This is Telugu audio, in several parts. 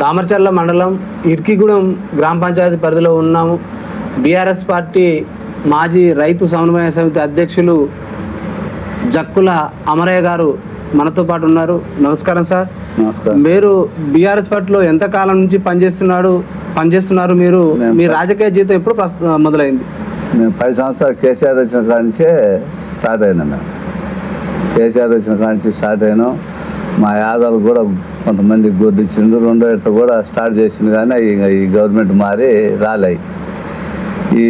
దామరచర్ల మండలం ఇర్కిగూడెం గ్రామ పంచాయతీ పరిధిలో ఉన్నాము. బీఆర్ఎస్ పార్టీ మాజీ రైతు సమన్వయ సమితి అధ్యక్షులు జక్కుల అమరయ్య గారు మనతో పాటు ఉన్నారు. నమస్కారం సార్. నమస్కారం. మీరు బీఆర్ఎస్ పార్టీలో ఎంతకాలం నుంచి పనిచేస్తున్నారు? మీరు మీ రాజకీయ జీవితం ఎప్పుడు మొదలైంది? నేను 10 సంవత్సరాలు కేసీఆర్ వచ్చిన కాడి నుంచే స్టార్ట్ అయినా. మేము కేసీఆర్ వచ్చిన కాడి నుంచి స్టార్ట్ అయినాం. మా యాదవులు కూడా కొంతమంది గొడ్డు ఇచ్చిండు, 2 ఏళ్ళతో కూడా స్టార్ట్ చేసిండు. కానీ ఈ గవర్నమెంట్ మారి రాలే. ఈ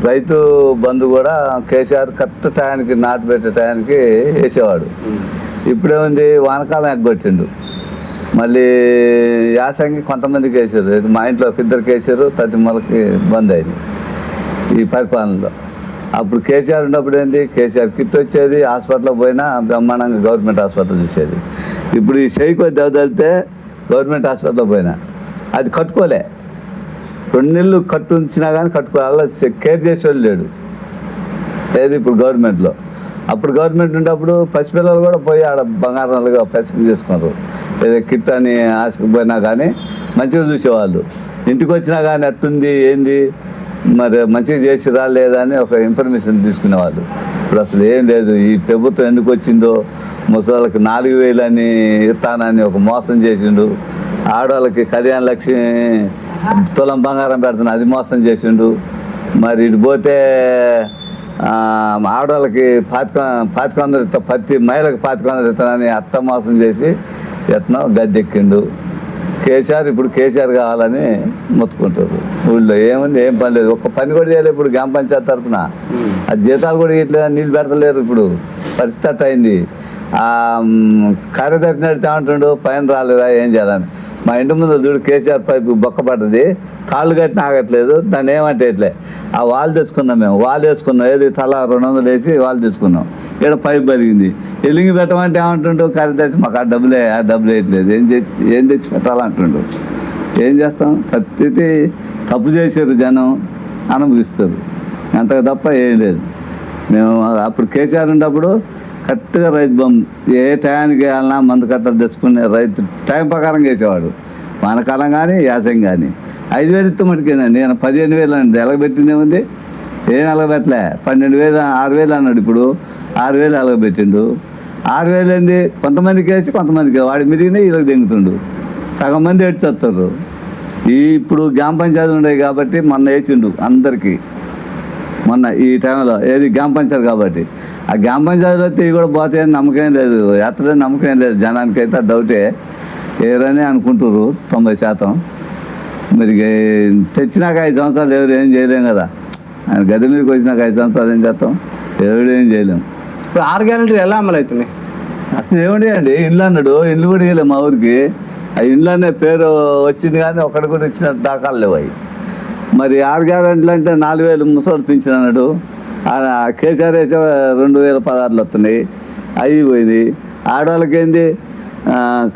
రైతు బంధు కూడా కేసీఆర్ కరెక్ట్ టయానికి నాటు పెట్టే టయానికి వేసేవాడు. ఇప్పుడేముంది, వానకాలం ఎగ్గొట్టిండు. మళ్ళీ యాసంగి కొంతమందికి వేసారు. మా ఇంట్లో 2 వేసారు, 30 మొలకి బంద్ అయింది ఈ పరిపాలనలో. అప్పుడు కేసీఆర్ ఉన్నప్పుడు ఏంది, కేసీఆర్ కిట్ వచ్చేది, హాస్పిటల్కి పోయినా బ్రహ్మాండంగా గవర్నమెంట్ హాస్పిటల్ చూసేది. ఇప్పుడు ఈ చేయి కొద్ది దెబ్బతలితే గవర్నమెంట్ హాస్పిటల్లో పోయినా అది కట్టుకోలే. 2 నెలలు కట్టు ఉంచినా కానీ కట్టుకోవాలి, కేర్ చేసేవాళ్ళు లేడు. లేదు ఇప్పుడు గవర్నమెంట్లో. అప్పుడు గవర్నమెంట్ ఉన్నప్పుడు పసిపిల్లలు కూడా పోయి ఆడ బంగారాలుగా పైసలు చేసుకున్నారు. లేదా కిట్ అని ఆశకు పోయినా కానీ మంచిగా చూసేవాళ్ళు. ఇంటికి వచ్చినా కానీ ఎట్టుంది ఏంది, మరి మంచిగా చేసిరా లేదా అని ఒక ఇన్ఫర్మేషన్ తీసుకునేవాళ్ళు. ఇప్పుడు అసలు ఏం లేదు. ఈ ప్రభుత్వం ఎందుకు వచ్చిందో, ముసలిళ్ళకి 4,000 అని ఇస్తానని ఒక మోసం చేసిండు. ఆడవాళ్ళకి కళ్యాణ లక్ష్మి తులం బంగారం పెడుతున్నా అది మోసం చేసిండు. మరి ఇటు పోతే ఆడవాళ్ళకి 1,500 ఇస్తా, ప్రతి మహిళకి 1,500 ఇస్తానని అట్ట మోసం చేసి ఎట్నో గద్దెక్కిండు కేసీఆర్. ఇప్పుడు కేసీఆర్ కావాలని మొత్తుకుంటారు. ఊళ్ళో ఏముంది, ఏం పని లేదు. ఒక్క పని కూడా చేయలేదు ఇప్పుడు గ్రామ పంచాయతీ తరఫున. ఆ జీతాలు కూడా ఇట్లా నీళ్ళు పెడతలేరు. ఇప్పుడు పరిస్థితి అట్ట అయింది. కార్యదర్శి నడితే అంటుండు పైన రాలేదా ఏం చేయాలని. మా ఇంటి ముందు చూడు కేసీఆర్ పైపు బొక్క పడ్డది, కాళ్ళు కట్టిన ఆగట్లేదు. దాన్ని ఏమంటే ఇట్లే ఆ వాళ్ళు తెచ్చుకున్నాం. మేము వాళ్ళు వేసుకున్నాం, ఏది తలా 200 వేసి వాళ్ళు తెచ్చుకున్నాం. ఇక్కడ పైపు పెరిగింది. ఎలింగి పెట్టమంటే ఏమంటుండో కార్యదర్శి, మాకు ఆ డబ్బులు వేయట్లేదు, ఏం తెచ్చి పెట్టాలంటుండు. ఏం చేస్తాం, ప్రతి తప్పు చేసారు, జనం అనుభవిస్తారు, అంతకు తప్ప ఏం లేదు. మేము అప్పుడు కేసీఆర్ ఉన్నప్పుడు కరెక్ట్గా రైతు బొమ్మ ఏ టయానికి వేయాలన్నా మందు కట్టలు తెచ్చుకునే రైతు టైం ప్రకారం వేసేవాడు. వానకాలం కానీ యాసం కానీ 5,000 ఇస్తే మటుకేనండి. నేను 15,000 అండి. ఎలగబెట్టింది ఏముంది, ఏం ఎలగబెట్టలే. 12,000 6,000 అన్నాడు. ఇప్పుడు 6,000 ఎలగబెట్టిండు. 6,000 ఏంది, కొంతమందికి వేసి కొంతమందికి వాడి మిరిగిన వీళ్ళకి దెంగుతుండు. సగం మంది ఏడ్చేస్తారు. ఇప్పుడు గ్రామ పంచాయతీ ఉండేవి కాబట్టి మొన్న వేసిండు అందరికీ. మొన్న ఈ టైంలో ఏది గ్రామ పంచాయతీ కాబట్టి ఆ గ్రామ పంచాయతీలో అయితే ఇవి కూడా పోతాయని నమ్మకం లేదు, ఎత్తడని నమ్మకం లేదు. జనానికైతే డౌటే, ఏరని అనుకుంటారు 90%. మరి తెచ్చినాక 5 సంవత్సరాలు ఎవరు ఏం చేయలేం కదా. ఆయన గది మీదకి వచ్చినాక 5 సంవత్సరాలు ఏం చేస్తాం, ఎవరు ఏం చేయలేం. ఇప్పుడు 6 గ్యారెంటీలు ఎలా అమలు అవుతున్నాయి? అసలు ఏమండి అండి, ఇండ్లు అన్నాడు, ఇండ్లు కూడా ఇవ్వలేము మా ఊరికి. ఆ ఇండ్లు అనే పేరు వచ్చింది కానీ ఒకటి కూడా ఇచ్చిన దాఖలు లేవు అవి. మరి 6 గ్యారెంటీలు అంటే 4,000 ముసలి పింఛన్ అన్నాడు. కేసీఆర్ వేసే 2,016 వస్తున్నాయి, అవి పోయింది. ఆడవాళ్ళకి ఏంది,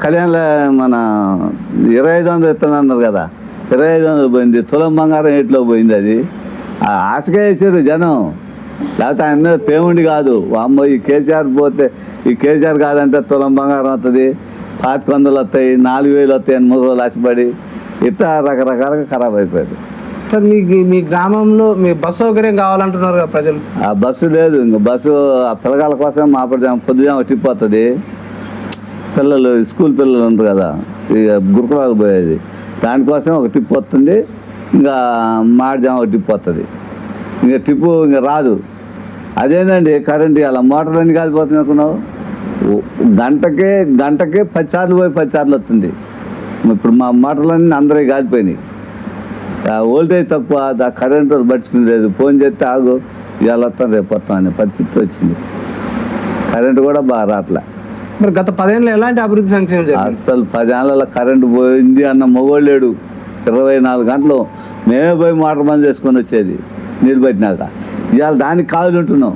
కళ్యాణ మన 2,500 ఇస్తున్నారు కదా, 2,500 పోయింది. తులం బంగారం ఎట్లో పోయింది. అది ఆశగా వేసారు జనం. లేకపోతే ఆయన మీద పేముండి కాదు. అమ్మ ఈ కేసీఆర్ పోతే, ఈ కేసీఆర్ కాదంటే తులం బంగారం వస్తుంది, 1,500 వస్తాయి, 4,000 వస్తాయి అని ముసలు ఆశపడి ఇట్లా రకరకాలుగా ఖరాబ్ అయిపోయారు. సార్, మీ గ్రామంలో మీ బస్సు సౌకర్యం కావాలంటున్నారు కదా ప్రజలు? ఆ బస్సు లేదు. ఇంక బస్సు ఆ పిల్లగాళ్ళ కోసం మా పొద్దుజామ టిప్ వస్తుంది. పిల్లలు స్కూల్ పిల్లలు ఉంటారు కదా, ఇక గురుకులాలకు పోయేది, దానికోసం ఒక టిప్ వస్తుంది. ఇంకా మాడిజామ ఒక టిప్ వస్తుంది. ఇంకా టిప్పు ఇంకా రాదు. అదేంటండి కరెంట్ అలా మోటార్లన్నీ కాలిపోతున్నాయి అనుకున్నావు. గంటకే 10 సార్లు పోయి 10 సార్లు వస్తుంది. ఇప్పుడు మా మోటార్లన్నీ అందరూ కాలిపోయినాయి. వోల్టేజ్ తక్కువ, కరెంటు పట్టుకుని లేదు. ఫోన్ చేస్తే ఆగు, ఇవాళ వస్తాను రేపు వస్తాం అనే పరిస్థితి వచ్చింది. కరెంటు కూడా బాగా రావట్లే. మరి గత 10 ఏళ్ళు ఎలాంటి అభివృద్ధి సంక్షేమం? అసలు 10 ఏళ్ళలో కరెంటు పోయింది అన్న మొగోళ్ళు లేడు. 24 గంటలు మేమే పోయి మోటార్ బంద్ చేసుకొని వచ్చేది నీళ్ళు పెట్టినాక. ఇవాళ దానికి కాదులు ఉంటున్నాం.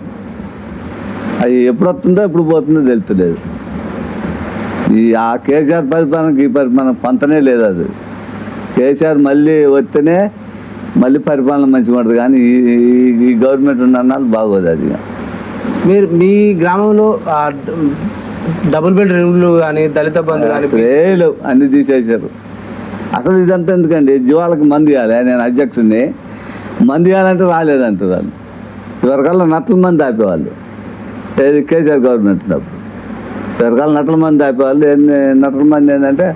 అది ఎప్పుడు వస్తుందో ఎప్పుడు పోతుందో తెలుస్తలేదు. ఆ కేసీఆర్ పరిపాలనకి ఈ పరిపాలన పంతనే లేదు. అది కేసీఆర్ మళ్ళీ వస్తేనే మళ్ళీ పరిపాలన మంచిగా ఉంటుంది. కానీ ఈ గవర్నమెంట్ ఉన్న బాగోదు. అది మీ గ్రామంలో డబుల్ బెడ్ రూమ్లు కానీ దళిత బంధు కానీ లేవు, అన్నీ తీసేసారు. అసలు ఇదంతా ఎందుకండి, జీవాలకు మందు ఇవ్వాలి. నేను అధ్యక్షుడిని, మందు ఇవ్వాలంటే రాలేదంటారు వాళ్ళు. ఇవరికల్లా నట్టల మంది ఆపేవాళ్ళు, ఏది కేసీఆర్ గవర్నమెంట్ ఉన్నప్పుడు. ఇవరికల్లా నట్టల మంది ఆపేవాళ్ళు. నట్టల మంది ఏంటంటే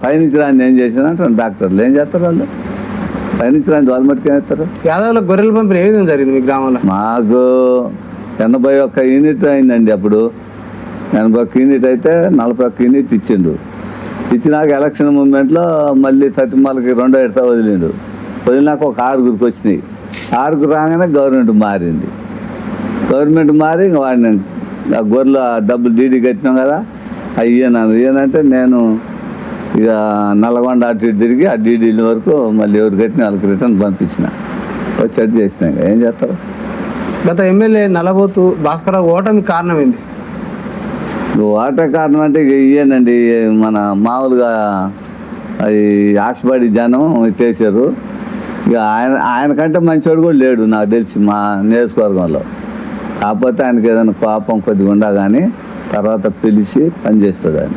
పైనుంచి రాని ఏం చేసినా అంటారు డాక్టర్లు. ఏం చేస్తారు వాళ్ళు? పైనుంచి రాని వాళ్ళు మట్టుకు ఏం చేస్తారు? యాదవ్లో గొర్రెల పంపిణీ ఏ విధంగా జరిగింది మీ గ్రామంలో? మాకు 81 యూనిట్ అయిందండి. అప్పుడు 81 యూనిట్ అయితే 41 యూనిట్ ఇచ్చిండు. ఇచ్చినాక ఎలక్షన్ మూమెంట్లో మళ్ళీ 30 రెండో ఎడతా వదిలినాక ఒక 6 వచ్చినాయి. 6 రాగానే గవర్నమెంట్ మారింది. గవర్నమెంట్ మారి ఇంక వాడిని ఆ గొర్రెలు డబ్బులు డీడీ కట్టినాం కదా, అవి ఇయ్యనంటే నేను ఇక నల్లగొండ అటు ఇటు తిరిగి ఆ డీడీల వరకు మళ్ళీ ఎవరు కట్టిన వాళ్ళకి రిటర్న్ పంపించిన, వచ్చి చేసిన. ఏం చేస్తారు? గత ఎమ్మెల్యే నల్లబోతు భాస్కరరావు ఓటమి కారణం ఏంది? ఓట కారణం అంటే ఇక ఇయ్యనండి, మన మామూలుగా అది ఆశపడి జనం ఇట్టేసారు. ఇక ఆయనకంటే మంచివాడు కూడా లేడు నాకు తెలిసి మా నియోజకవర్గంలో. కాకపోతే ఆయనకి ఏదైనా కోపం కొద్దిగా ఉండా కానీ తర్వాత పిలిచి పని చేస్తాడు. ఆయన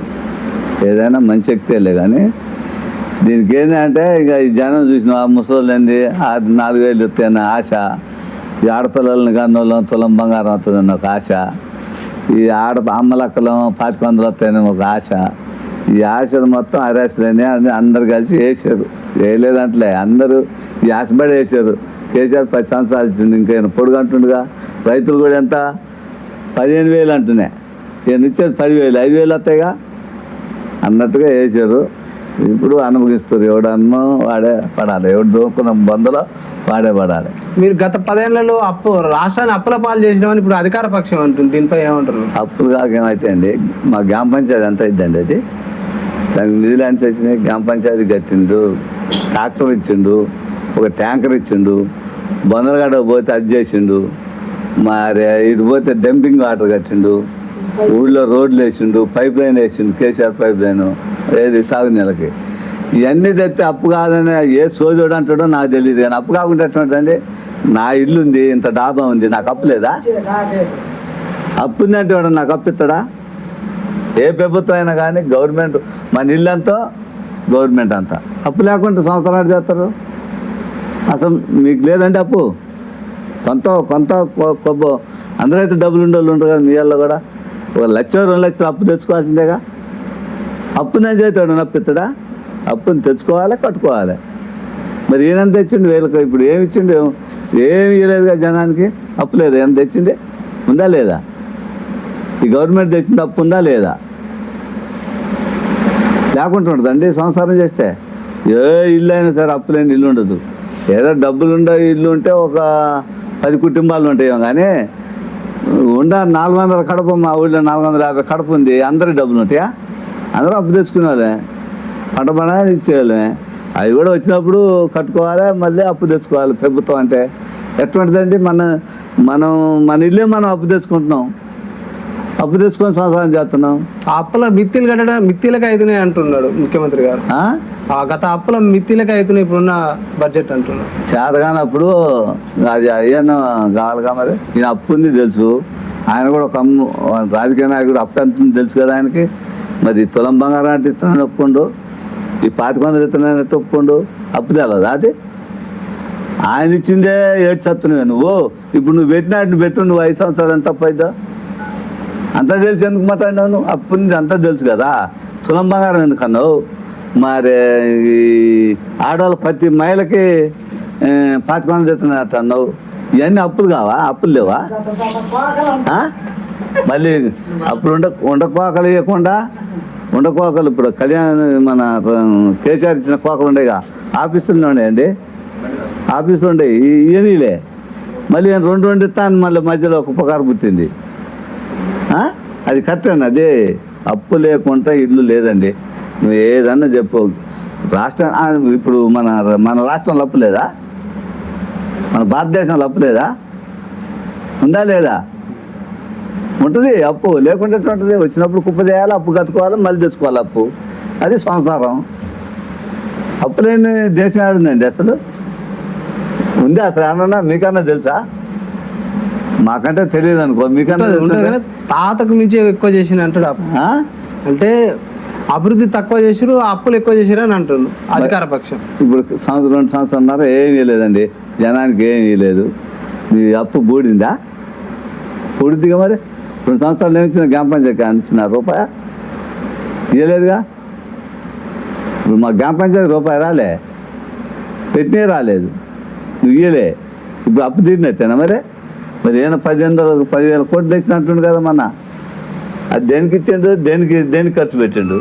ఏదైనా మంచి వ్యక్తిలే కానీ దీనికి ఏంటంటే ఇక ఈ జనం చూసిన ముసలోళ్ళు ఏంది 4,000 వస్తాయన్న ఆశ, ఈ ఆడపిల్లలని కన్నోళ్ళం తులం బంగారం అవుతుందన్న ఒక ఆశ, ఈ అమ్మలక్కలం 2,500 వస్తాయని ఒక ఆశ. ఈ ఆశలు మొత్తం అరేసలేని అందరు కలిసి వేసారు. వేయలేదంటలే, అందరూ ఈ ఆశపడి వేసారు. కేసీఆర్ 10 సంవత్సరాలు ఇచ్చిండు, ఇంకైనా పొడుగంటుండగా. రైతులు కూడా ఎంత 15,000 అంటున్నాయి, ఈయన ఇచ్చేది 10,000, 5,000 వస్తాయిగా అన్నట్టుగా వేసారు. ఇప్పుడు అనుభవిస్తారు. ఎవడు అనుభవం వాడే పడాలి, ఎవడు దూకున్న బంధులో వాడే పడాలి. మీరు గత 10 ఏళ్లలో రాష్ట్రాన్ని అప్పుల పాలు చేసినామని ఇప్పుడు అధికార పక్షం అంటుంది, దీనిపై ఏమంటారు? అప్పులు కాక ఏమైతాయండి, మా గ్రామ పంచాయతీ ఎంత అయిద్దండి అది, దానికి నిధులు అని వచ్చినాయి. గ్రామ పంచాయతీ కట్టిండు, ట్రాక్టర్ ఇచ్చిండు, ఒక ట్యాంకర్ ఇచ్చిండు, బొందరగడ్డ పోతే అది చేసిండు, మరి ఇటు పోతే డంపింగ్ వాటర్ కట్టిండు, ఊళ్ళో రోడ్లు వేసిండు, పైప్ లైన్ వేసిండు, కేసీఆర్ పైప్ లైన్ ఏది తాగునీళ్ళకి. ఇవన్నీ తెస్తే అప్పు కాదని ఏ సోదోడు అంటాడో నాకు తెలియదు. కానీ అప్పు కాకుండా ఎటువంటిదండి, నా ఇల్లు ఉంది, ఇంత డాబా ఉంది, నాకు అప్పు లేదా? అప్పు ఉందంటే వాడు నాకు అప్పు ఇస్తాడా? ఏ ప్రభుత్వం అయినా కానీ గవర్నమెంట్ మన ఇల్లు ఎంతో గవర్నమెంట్ అంతా. అప్పు లేకుండా సంవత్సరాలు చేస్తారు. అసలు మీకు లేదంటే అప్పు కొంత అందరూ అయితే డబ్బులు ఉండేవాళ్ళు ఉండరు కదా. మీ వాళ్ళు కూడా 1,00,000 2 లక్షలు అప్పు తెచ్చుకోవాల్సిందేగా. అప్పుని చేస్తాడు నప్పిస్తాడా? అప్పుని తెచ్చుకోవాలి, కట్టుకోవాలి. మరి ఈయన తెచ్చిండు 1000. ఇప్పుడు ఏమి ఇచ్చిండు? ఏమి ఇవ్వలేదుగా జనానికి. అప్పు లేదా? ఏమైనా తెచ్చింది ఉందా లేదా? ఈ గవర్నమెంట్ తెచ్చింది అప్పు ఉందా లేదా? లేకుండా ఉంటుందండి సంసారం చేస్తే. ఏ ఇల్లు అయినా సరే అప్పు లేని ఇల్లు ఉండదు. ఏదో డబ్బులు ఉండే ఇల్లు ఉంటే ఒక 10 కుటుంబాలు ఉంటాయేమో కానీ 400 కడప, మా ఊళ్ళో 450 కడప ఉంది, అందరికి డబ్బులు ఉంటాయా? అందరూ అప్పు తెచ్చుకునే వాళ్ళే, పంట పడాలని ఇచ్చేయాలి. అవి కూడా వచ్చినప్పుడు కట్టుకోవాలి, మళ్ళీ అప్పు తెచ్చుకోవాలి. ప్రభుత్వం అంటే ఎటువంటిదండి, మన ఇల్లే మనం అప్పు తెచ్చుకుంటున్నాం, అప్పు తెచ్చుకొని సంవత్సరం చేస్తున్నాం. ఆ అప్పుల మిత్తిలు కట్టడం మిత్తిలకు అవుతున్నాయి అంటున్నాడు ముఖ్యమంత్రి గారు. గత అప్పుల మిత్తిలకు అవుతున్నాయి ఇప్పుడున్న బడ్జెట్ అంటున్నాడు. చేతగానప్పుడు అది అయ్యన్న కావాలిగా. మరి ఈయన అప్పు ఉంది తెలుసు, ఆయన కూడా ఒక రాజకీయ నాయకుడు అప్పు ఎంత ఉంది తెలుసు కదా ఆయనకి. మరి తులం బంగారం అంటే ఇస్తున్నాను ఒప్పుకోండు, ఈ 500 ఇస్తున్నాను ఒప్పుకోండు, అప్పు తెలదా? అది ఆయన ఇచ్చిందే 7 చత్తున్నావు నువ్వు. ఇప్పుడు నువ్వు పెట్టు, నువ్వు 5 సంవత్సరాలు ఎంత తప్పు అవుతుందో అంతా తెలిసి ఎందుకు మాట్లాడినావు? నువ్వు అప్పు నుంచి అంతా తెలుసు కదా. తులం బంగారం ఎందుకన్నావు? మరి ఈ ఆడవాళ్ళ ప్రతి మహిళకి 500 ఇస్తున్నట్టు అన్నావు. ఇవన్నీ అప్పులు కావా? అప్పులు లేవా? మళ్ళీ అప్పుడు ఉండకోకలు ఇవ్వకుండా ఉండకోకలు ఇప్పుడు మన కేసీఆర్ ఇచ్చిన కోకలు ఉండేగా, ఆఫీసుల్లో ఉండేయండి, ఆఫీసులు ఉండే ఇవన్నీలే. మళ్ళీ 2 ఇస్తాను, మళ్ళీ మధ్యలో ఒక ఉపకారం పుట్టింది. అది కరెక్టేనా? అదే అప్పు లేకుండా ఇల్లు లేదండి. నువ్వు ఏదన్నా చెప్పు. రాష్ట్రం ఇప్పుడు మన రాష్ట్రంలో అప్పు లేదా? మన భారతదేశంలో అప్పు లేదా? ఉందా లేదా? ఉంటుంది. అప్పు లేకుండా ఉంటుంది. వచ్చినప్పుడు కుప్ప చేయాలి, అప్పు కట్టుకోవాలి, మళ్ళీ తెచ్చుకోవాలి అప్పు. అది సంసారం. అప్పు లేని దేశం ఆడుందండి అసలు? ఉంది అసలు ఏమన్నా? మీకన్నా తెలుసా? మాకంటే తెలియదు అనుకో. మీకన్నా తాతకు మించి ఎక్కువ చేసిన అంటాడు. అంటే అభివృద్ధి తక్కువ చేసిరు, అప్పులు ఎక్కువ చేసిరు అని అంటున్నారు అధికార పక్షం. ఇప్పుడు సంవత్సరం 2 సంవత్సరాలన్నర ఏమీ లేదండి, జనానికి ఏమీ లేదు. మీ అప్పు బూడిందా? బూడిద్దిగా మరి. 2 సంవత్సరాలు ఏమిచ్చిన గ్రామ పంచాయతీ ఇచ్చిన రూపాయ ఇవ్వలేదుగా. ఇప్పుడు మా గ్రామ పంచాయతీ రూపాయి రాలే, పెట్టినే రాలేదు, నువ్వు ఇవ్వలే. ఇప్పుడు అప్పు తీరినట్టేనా మరి? మరి ఏమైనా 10,000 కోట్లు తెచ్చినట్టుండు కదా మన. అది దేనికి ఇచ్చిండు, దేనికి ఖర్చు పెట్టిండు?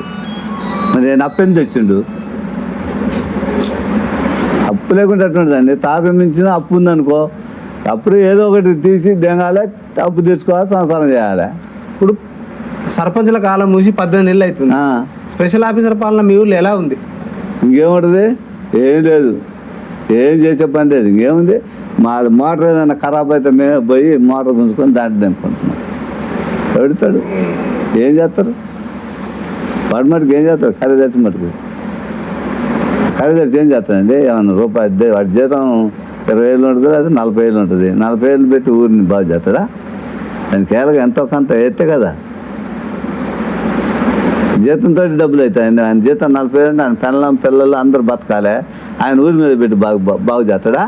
మరి నేను అప్పు ఎంత తెచ్చిండు? అప్పు లేకుండా అట్టుండదండి. తాత మించిన అప్పు ఉందనుకో, అప్పుడు ఏదో ఒకటి తీసి దెంగాలి, అప్పు తీర్చుకోవాలి, సంసారం చేయాలి. ఇప్పుడు సర్పంచుల కాలం మూసి 18 నెలలు అవుతుంది. స్పెషల్ ఆఫీసర్ పాలన మీ ఊళ్ళో ఎలా ఉంది? ఇంకేముంటుంది? ఏం లేదు, ఏం చేసే పని లేదు. ఇంకేముంది, మా మోటార్ ఏదైనా ఖరాబ్ అయితే మేము పోయి మోటార్ గుంజుకొని దాంట్లో దింపుకుంటున్నాం. పెడతాడు, ఏం చేస్తారు? వాడి మటుకు ఏం చేస్తారు? ఖరీదర్శి మటుకు ఖరీదర్శి ఏం చేస్తాడండి? ఏమన్నా రూపాయి వాడి జీతం 20,000 ఉంటుంది, అది 40,000 ఉంటుంది. 40,000 పెట్టి ఊరిని బాగు చేస్తాడా? దానికి కేవలం ఎంతో కొంత ఎత్తే కదా. జీతంతో డబ్బులు అవుతాయండి. ఆయన జీతం 40,000 అంటే ఆయన పిల్లలు అందరూ బతకాలి, ఆయన ఊరి మీద పెట్టి బాగు చేస్తాడా?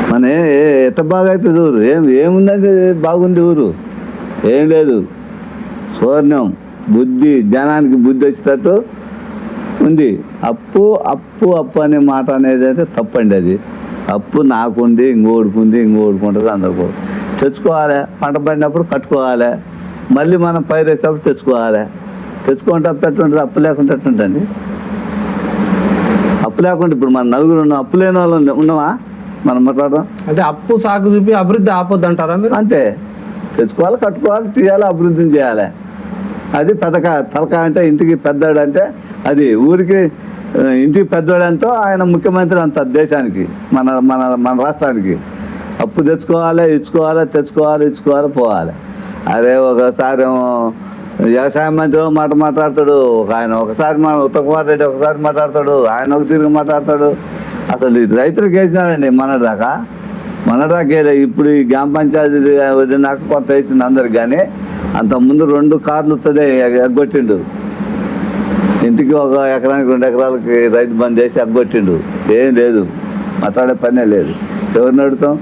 మన ఎట్ట బాగా అవుతుంది ఊరు? ఏముందండి బాగుంది ఊరు? ఏం లేదు. శూన్యం, బుద్ధి, జనానికి బుద్ధి వచ్చేటట్టు ఉంది. అప్పు అప్పు అప్పు అనే మాట అనేది అయితే తప్పండి. అది అప్పు నాకుంది, ఇంకోడుకుంది, ఇంకోడుకుంటుంది, అందరికీ తెచ్చుకోవాలి. పంట పడినప్పుడు కట్టుకోవాలి, మళ్ళీ మనం పైరు వేసేటప్పుడు తెచ్చుకోవాలి. తెచ్చుకుంటే అప్పు ఎట్టుంటుంది? అప్పు లేకుండా ఎట్టుంటుంది? అప్పు లేకుండా ఇప్పుడు మన నలుగురు ఉన్నాం, అప్పు లేని వాళ్ళు ఉన్నావా మనం మాట్లాడదాం? అంటే అప్పు సాగు చూపి అభివృద్ధి ఆపొద్దు అంటారా మీరు? అంతే, తెచ్చుకోవాలి, కట్టుకోవాలి, తీయాలి, అభివృద్ధిని చేయాలి. అది తలకాయ అంటే ఇంటికి పెద్దోడు అంటే అది ఊరికి ఇంటికి పెద్దోడు ఎంతో ఆయన ముఖ్యమంత్రి అంత దేశానికి, మన మన మన రాష్ట్రానికి. అప్పు తెచ్చుకోవాలి, ఇచ్చుకోవాలి, పోవాలి. అరే ఒకసారి ఏమో వ్యవసాయ మంత్రి మాట మాట్లాడతాడు, ఆయన ఒకసారి ఉత్తమ్ కుమార్ రెడ్డి ఒకసారి మాట్లాడతాడు, ఆయన ఒక తిరిగి మాట్లాడతాడు. అసలు రైతులకు వేసినాడండి మొన్నటిదాకా వేయలే. ఇప్పుడు ఈ గ్రామ పంచాయతీ వదిలినాక కొత్త వేసింది అందరికి. కానీ అంతకుముందు 2 కార్లు వస్తుంది ఎగ్గొట్టిండు. ఇంటికి 1 ఎకరానికి 2 ఎకరాలకి రైతు బంద్ చేసి ఎగ్గొట్టిండు. ఏం లేదు, మాట్లాడే పనే లేదు. ఎవరిని అడుగుతాం?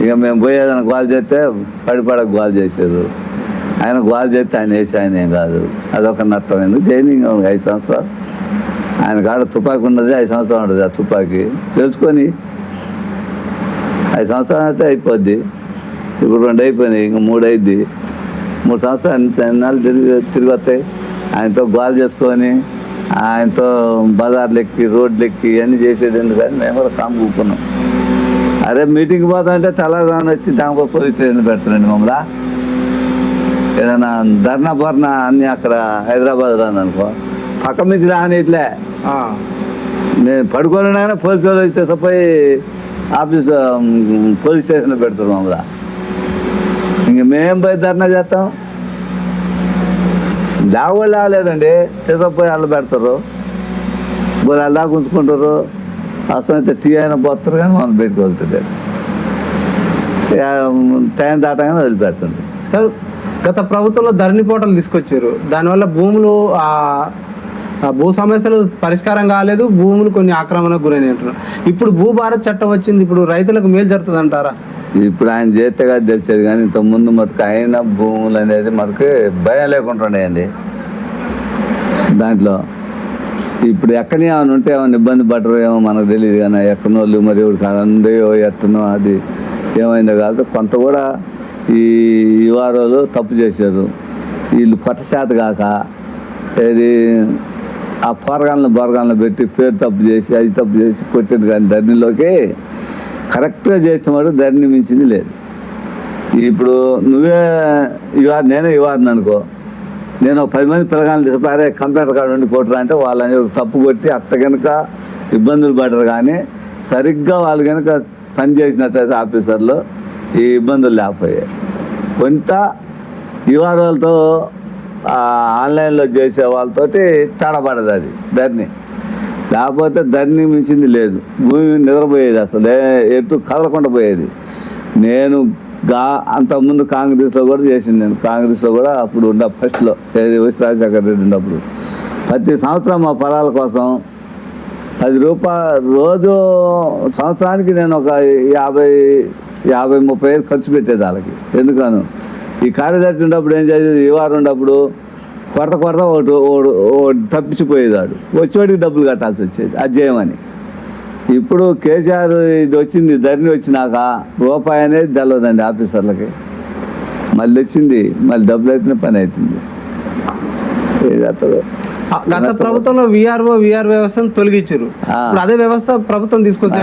ఇక మేము పోయేదైనా గోల్ చేస్తే పడిపడక గోల్ చేశారు. ఆయన గోల్ చేస్తే ఆయన వేసి ఆయన ఏం కాదు, అదొక నష్టం. ఎందుకు చేయని 5 సంవత్సరాలు ఆయన కాడ తుపాకీ ఉన్నది, 5 సంవత్సరాలు ఉంటుంది. ఆ తుపాకీ తెలుసుకొని 5 సంవత్సరాలు అయితే అయిపోద్ది. ఇప్పుడు 2 అయిపోయినాయి, ఇంక 3 అయింది. 3 సంవత్సరాలు ఎన్నాళ్ళు తిరిగి వస్తాయి. ఆయనతో గోల్ చేసుకొని ఆయనతో బజార్లు ఎక్కి రోడ్లు ఎక్కి ఇవన్నీ చేసేది ఎందుకని మేము కూడా కాము కూకున్నాం. అరే మీటింగ్కి పోతామంటే తెల్లదాని వచ్చి దానిపై పోలీస్ స్టేషన్ పెడతారండి మమ్మల్ని. ఏదైనా ధర్నా బర్నా అన్నీ అక్కడ హైదరాబాద్లో అనుకో, పక్క నుంచి రాని ఇట్లే నేను పడుకోలేనైనా పోలీసు వాళ్ళు వచ్చేసి పోయి పోలీస్ స్టేషన్లో పెడతారు మమ్మల్ని. ఇంక మేము పోయి ధర్నా చేస్తాం? లేవాళ్ళు లేదండి, చేసపోయి వాళ్ళు పెడతారు, వాళ్ళు అలా ఉంచుకుంటారు. అసలు అయితే టీ అయినా పోతారు, కానీ మనం పెట్టుకోగలుగుతుంది. టైం దాటగానే వదిలిపెడుతుంది. సార్, గత ప్రభుత్వంలో ధరణి పోర్టల్ తీసుకొచ్చారు, దానివల్ల భూములు భూ సమస్యలు పరిష్కారం కాలేదు, భూములు కొన్ని ఆక్రమణకు గురైన అంటున్నారు. ఇప్పుడు భూభారత్ చట్టం వచ్చింది, ఇప్పుడు రైతులకు మేలు జరుగుతుంది అంటారా? ఇప్పుడు ఆయన చేస్తే కాదు తెలిసేది, కానీ ఇంతకుముందు మటుకు అయిన భూములు అనేది మనకి భయం లేకుండా ఉన్నాయండి. దాంట్లో ఇప్పుడు ఎక్కడనే ఏమైనా ఉంటే ఏమైనా ఇబ్బంది పడరు ఏమో మనకు తెలియదు, కానీ ఎక్కడోళ్ళు మరి ఎవరికి అందేయో ఎట్టనో అది ఏమైందో కాదు. కొంత కూడా ఈ వారాలు తప్పు చేశారు. వీళ్ళు పట్టశాత కాక ఏది ఆ బొరగాలను పెట్టి పేరు తప్పు చేసి అది తప్పు చేసి కొట్టారు. కానీ ధరణిలోకి కరెక్ట్గా చేసినవాడు ధరణి మించింది లేదు. ఇప్పుడు నువ్వే నేనే ఇవ్వాలని అనుకో, నేను 10 మంది పిల్లగాలను తీసుకుపోయారే కంప్యూటర్ కార్డు ఉండి కొట్టరా అంటే వాళ్ళని తప్పు కొట్టి అట్ట కనుక ఇబ్బందులు పడరు. కానీ సరిగ్గా వాళ్ళు కనుక పని చేసినట్టయితే ఆఫీసర్లు ఈ ఇబ్బందులు లేకపోయాయి. కొంత వాళ్ళతో ఆన్లైన్లో చేసే వాళ్ళతోటి తడబడదు అది ధరణి. లేకపోతే ధరణి మించింది లేదు. భూమి నిద్రపోయేది, అసలు ఎటు కదలకుండా పోయేది. నేను అంతకుముందు కాంగ్రెస్లో కూడా చేసింది నేను. కాంగ్రెస్లో కూడా అప్పుడు ఉన్న ఫస్ట్లో వైఎస్ రాజశేఖర రెడ్డి ఉన్నప్పుడు ప్రతి సంవత్సరం మా పొలాల కోసం 10 రూపాయలు రోజు సంవత్సరానికి నేను ఒక 50-30 వేలు ఖర్చు పెట్టేది వాళ్ళకి. ఎందుకను ఈ కార్యదర్శి ఉన్నప్పుడు ఏం చేసేది, ఈ వారం ఉన్నప్పుడు కొరత ఒకటి తప్పించిపోయేదాడు, వచ్చేవాడికి డబ్బులు కట్టాల్సి వచ్చేది అది చేయమని. ఇప్పుడు కేసీఆర్ ఇది వచ్చింది, ధరణి వచ్చినాక రూపాయి అనేది తెలవదండి ఆఫీసర్లకి. మళ్ళీ వచ్చింది, మళ్ళీ డబ్బులు అయితేనే పని అవుతుంది. గత ప్రభుత్వంలో విఆర్ఓ వ్యవస్థను తొలగించారు, అదే వ్యవస్థ ప్రభుత్వం తీసుకొచ్చి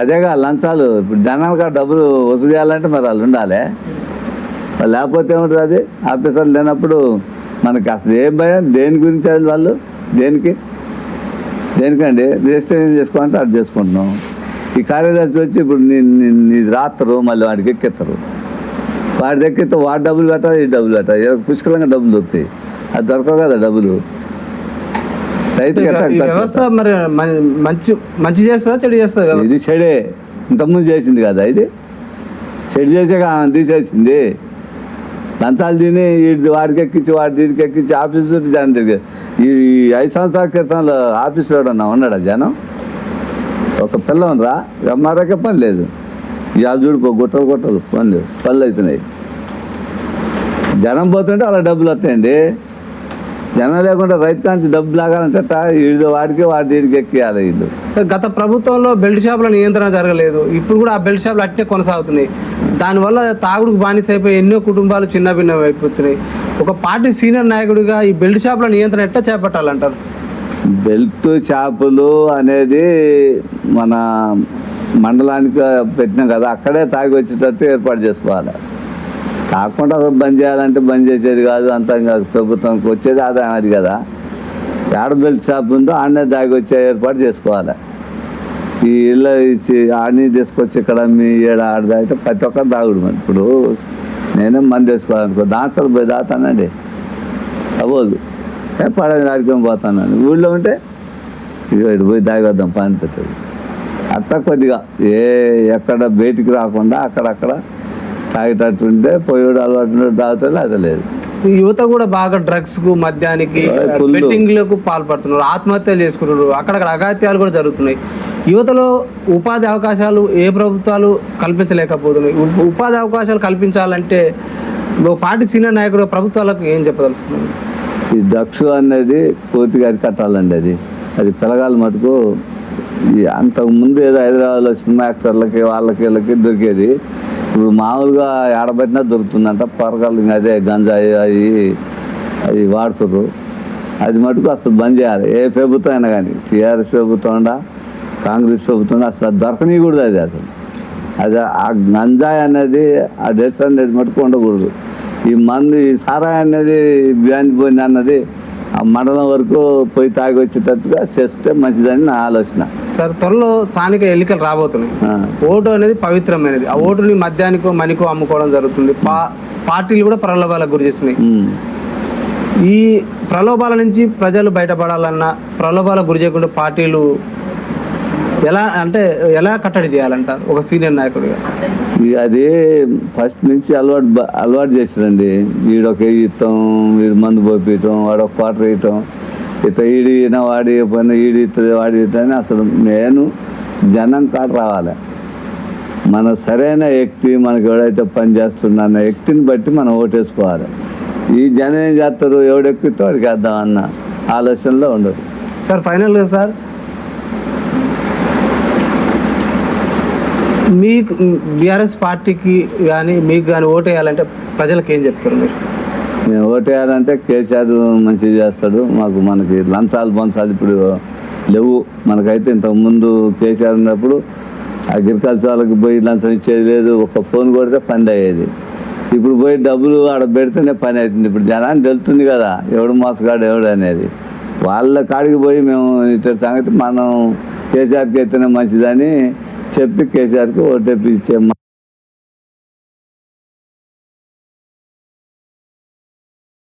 అదేగా లంచాలు. ఇప్పుడు జనాలుగా డబ్బులు వసూలు చేయాలంటే మరి వాళ్ళు ఉండాలి, లేకపోతే ఏముంటుంది అది. ఆఫీసర్లు లేనప్పుడు మనకి అసలు ఏం భయం, దేని గురించి వాళ్ళు దేనికండి రిజిస్ట్రేషన్ చేసుకోవాలంటే అటు చేసుకుంటున్నాం. ఈ కార్యదర్శి వచ్చి ఇప్పుడు నీ రాత్రు మళ్ళీ వాడికి ఎక్కిస్తారు, వాడి ఎక్కితే వాడు డబ్బులు పెట్టాలి, ఈ డబ్బులు పెట్టాలి, పుష్కలంగా డబ్బులు దొరుకుతాయి. అది దొరకవు కదా డబ్బులు. రైతుకి వ్యవస్థ మరి మంచి చేస్తుందా చెడు చేస్తుందా? ఇది చెడే, ఇంతకుముందు చేసింది కదా, ఇది చెడు చేసాక తీసేసింది. లంచాలు తిని వాడికి ఎక్కించి వీడికి ఎక్కించి ఆఫీస్ చుట్టూ జనం తిరిగి. ఈ 5 సంవత్సరాల క్రితంలో ఆఫీసులో ఉన్నాడా జనం? ఒక పిల్ల ఉండరా, ఎంఆర్ఐకే పని లేదు. ఇవాళ చూడిపో గుట్టలు పనులు అవుతున్నాయి. జనం పోతుంటే అలా డబ్బులు వస్తాయండి. జనం లేకుండా రైతు కాంచి డబ్బులు లాగాలంటే వాడికి ఎక్కియాలి వీళ్ళు. సార్ గత ప్రభుత్వంలో బెల్ట్ షాపుల నియంత్రణ జరగలేదు, ఇప్పుడు కూడా ఆ బెల్ట్ షాపులు అట్టే కొనసాగుతున్నాయి. దానివల్ల తాగుడుకు బానిస అయిపోయి ఎన్నో కుటుంబాలు చిన్న భిన్నం అయిపోతున్నాయి. ఒక పార్టీ సీనియర్ నాయకుడిగా ఈ బెల్ట్ షాపుల నియంత్రణ ఎట్లా చేపట్టాలంటారు? బెల్ట్ షాపులు అనేది మన మండలానికి పెట్టినాం కదా, అక్కడే తాగి వచ్చేటట్టు ఏర్పాటు చేసుకోవాలి. కాకుండా బంద్ చేయాలంటే బంద్ చేసేది కాదు, అంత ఇంకా ప్రభుత్వంకి వచ్చేది ఆదాయం అది కదా. ఏడ బెల్ట్ షాప్ ఉందో ఆడనే దాగి వచ్చే ఏర్పాటు చేసుకోవాలి. ఈ ఇళ్ళ ఇచ్చి ఆడని తీసుకొచ్చి ఇక్కడ మీ ఆడదా అయితే ప్రతి ఒక్కరు దాగుడు. ఇప్పుడు నేనే మంది వేసుకోవాలనుకో, డాన్సర్ పోయి దాతానండి సపోజ్, పడని ఆడికొని పోతానని ఊళ్ళో ఉంటే ఇటు పోయి దాగి వద్దాం పని పెట్టదు. అట్లా కొద్దిగా ఎక్కడ బయటికి రాకుండా అక్కడక్కడ తాగేటట్టుంటే పోయేడు అలవాటు తాగుతాడు, అది లేదు. యువత కూడా బాగా డ్రగ్స్ కు మద్యానికి బెట్టింగ్లకు పాల్పడుతున్నారు, ఆత్మహత్యలు చేసుకుంటున్నారు, అక్కడక్కడ అఘాత్యాలు కూడా జరుగుతున్నాయి. యువతలో ఉపాధి అవకాశాలు ఏ ప్రభుత్వాలు కల్పించలేకపోతున్నాయి. ఉపాధి అవకాశాలు కల్పించాలంటే పార్టీ సీనియర్ నాయకుడు ప్రభుత్వాలకు ఏం చెప్పదలుచుకున్నారు? ఈ డ్రగ్స్ అనేది పూర్తిగా అరికట్టాలండి. అది పిల్లగాళ్ళ మటుకు అంతకుముందు ఏదో హైదరాబాద్లో సినిమా యాక్టర్లకి వీళ్ళకి దొరికేది, ఇప్పుడు మామూలుగా ఆడబెట్టినా దొరుకుతుందంట. పొరగాళ్ళు ఇంకా అదే గంజాయి అవి వాడుతుర్రు. అది మటుకు అసలు బంద్ చేయాలి. ఏ ప్రభుత్వం అయినా కానీ, టీఆర్ఎస్ ప్రభుత్వం ఉండా కాంగ్రెస్ ప్రభుత్వం అసలు దొరకనీయకూడదు. అది ఆ గంజాయి అనేది, ఆ డెట్స్ అనేది మటుకు ఉండకూడదు. ఈ సారాయి అనేది బ్యాండ్ పోయింది అన్నది ఆ మండలం వరకు పోయి తాగి వచ్చేటట్టుగా చేస్తే మంచిదని నా ఆలోచన. సార్ త్వరలో స్థానిక ఎన్నికలు రాబోతున్నాయి. ఓటు అనేది పవిత్రమైనది. ఆ ఓటుని మద్యానికో మనికో అమ్ముకోవడం జరుగుతుంది. పార్టీలు కూడా ప్రలోభాలకు గురి చేస్తున్నాయి. ఈ ప్రలోభాల నుంచి ప్రజలు బయటపడాలన్నా, ప్రలోభాలకు గురి చేయకుండా పార్టీలు ఎలా కట్టడి చేయాలంటారు ఒక సీనియర్ నాయకుడిగా? అది ఫస్ట్ నుంచి అలవాటు చేసిరండి. వీడొక ఇస్తాం, వీడు మందు పోపీయటం, వాడొక క్వార్టర్ వేయటం, ఇట్లా ఈడిన వాడి పని ఈడి వాడి అని. అసలు నేను జనం కాడ రావాలి. మన సరైన వ్యక్తి మనకు ఎవడైతే పని చేస్తున్నా వ్యక్తిని బట్టి మనం ఓటేసుకోవాలి. ఈ జనం ఏం చేస్తారు, ఎవడెక్కితే వాడికి వేద్దాం అన్న ఆలోచనలో ఉండదు. సార్ ఫైనల్గా సార్, మీకు బీఆర్ఎస్ పార్టీకి కానీ మీకు కానీ ఓటు వేయాలంటే ప్రజలకు ఏం చెప్తారు మీరు? మేము ఓటు వేయాలంటే కేసీఆర్ మంచిగా చేస్తాడు. మనకి లంచాలు బొంచాలు ఇప్పుడు లేవు. మనకైతే ఇంతకుముందు కేసీఆర్ ఉన్నప్పుడు అగ్రికల్చర్ వాళ్ళకి పోయి లంచం ఇచ్చేది లేదు. ఒక ఫోన్ కొడితే పని అయ్యేది. ఇప్పుడు పోయి డబ్బులు ఆడ పెడితేనే పని అవుతుంది. ఇప్పుడు జనాన్ని తెలుస్తుంది కదా ఎవడు మోసగాడు ఎవడు అనేది. వాళ్ళ కాడికి పోయి మేము ఇటు సంగతి మనం కేసీఆర్కి అయితేనే మంచిదని చెప్పి కేసీఆర్కి ఓటేపించే